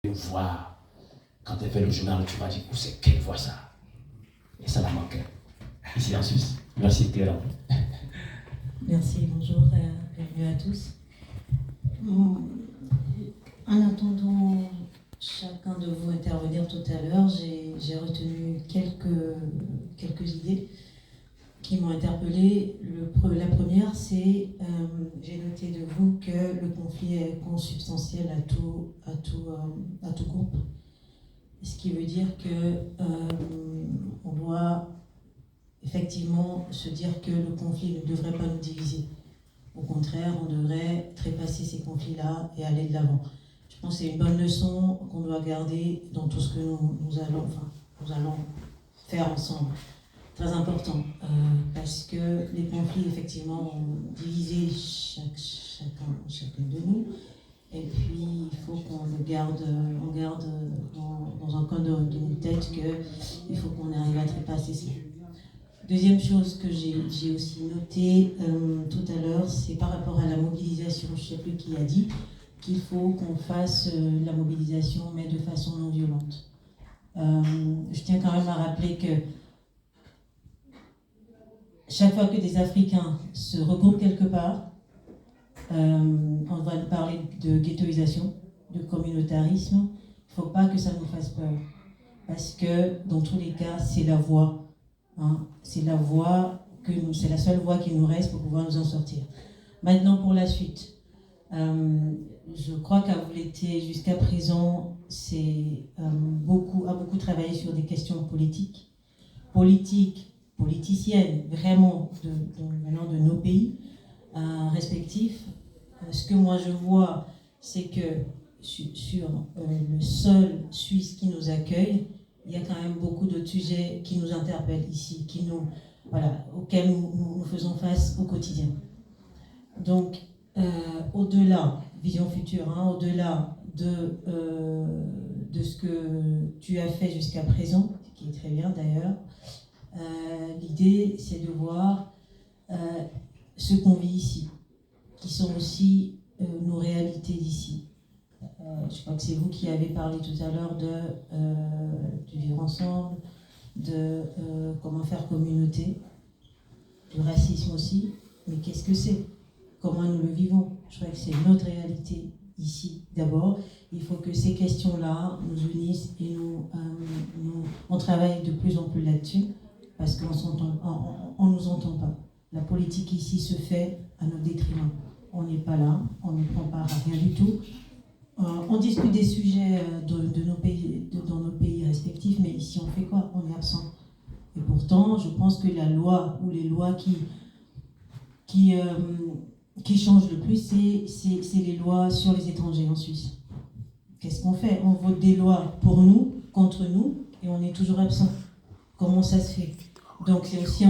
une voix. Quand tu fais le journal, tu vas dire, c'est quelle voix ça? Et ça la manquait. Ici en Suisse. Merci Clément. Merci, bonjour, bienvenue à tous. En attendant chacun de vous intervenir tout à l'heure, j'ai retenu quelques idées qui m'ont interpellée. La première, c'est, j'ai noté de vous que le conflit est consubstantiel à tout groupe. Ce qui veut dire que on doit effectivement se dire que le conflit ne devrait pas nous diviser. Au contraire, on devrait trépasser ces conflits-là et aller de l'avant. Je pense que c'est une bonne leçon qu'on doit garder dans tout ce que nous allons faire ensemble. Très important, parce que les conflits, effectivement, ont divisé chacun de nous. Et puis, il faut qu'on garde dans un coin de nos têtes qu'il faut qu'on arrive à trépasser ça. Deuxième chose que j'ai aussi notée tout à l'heure, c'est par rapport à la mobilisation. Je ne sais plus qui a dit qu'il faut qu'on fasse la mobilisation, mais de façon non violente. Je tiens quand même à rappeler que chaque fois que des Africains se regroupent quelque part, on va parler de ghettoisation, de communautarisme. Il ne faut pas que ça nous fasse peur. Parce que, dans tous les cas, c'est la voie. C'est la seule voie qui nous reste pour pouvoir nous en sortir. Maintenant, pour la suite. Je crois qu'à vous l'été jusqu'à présent, a beaucoup travaillé sur des questions politiciennes, vraiment, maintenant de nos pays respectifs. Ce que moi je vois, c'est que sur le sol suisse qui nous accueille, il y a quand même beaucoup d'autres sujets qui nous interpellent ici, auxquels nous faisons face au quotidien. Donc, au-delà, vision future, au-delà de ce que tu as fait jusqu'à présent, ce qui est très bien d'ailleurs, l'idée c'est de voir ce qu'on vit ici, qui sont aussi nos réalités d'ici. Je crois que c'est vous qui avez parlé tout à l'heure du vivre ensemble, de comment faire communauté, du racisme aussi, mais qu'est-ce que c'est? Comment nous le vivons? Je crois que c'est notre réalité ici d'abord. Il faut que ces questions-là nous unissent et on travaille de plus en plus là-dessus, parce qu'on ne nous entend pas. La politique ici se fait à notre détriment. On n'est pas là, on ne prend part à rien du tout. On discute des sujets de nos pays, dans nos pays respectifs, mais ici on fait quoi? On est absent. Et pourtant, je pense que la loi ou les lois qui changent le plus, c'est les lois sur les étrangers en Suisse. Qu'est-ce qu'on fait? On vote des lois pour nous, contre nous, et on est toujours absent. Comment ça se fait? Donc c'est aussi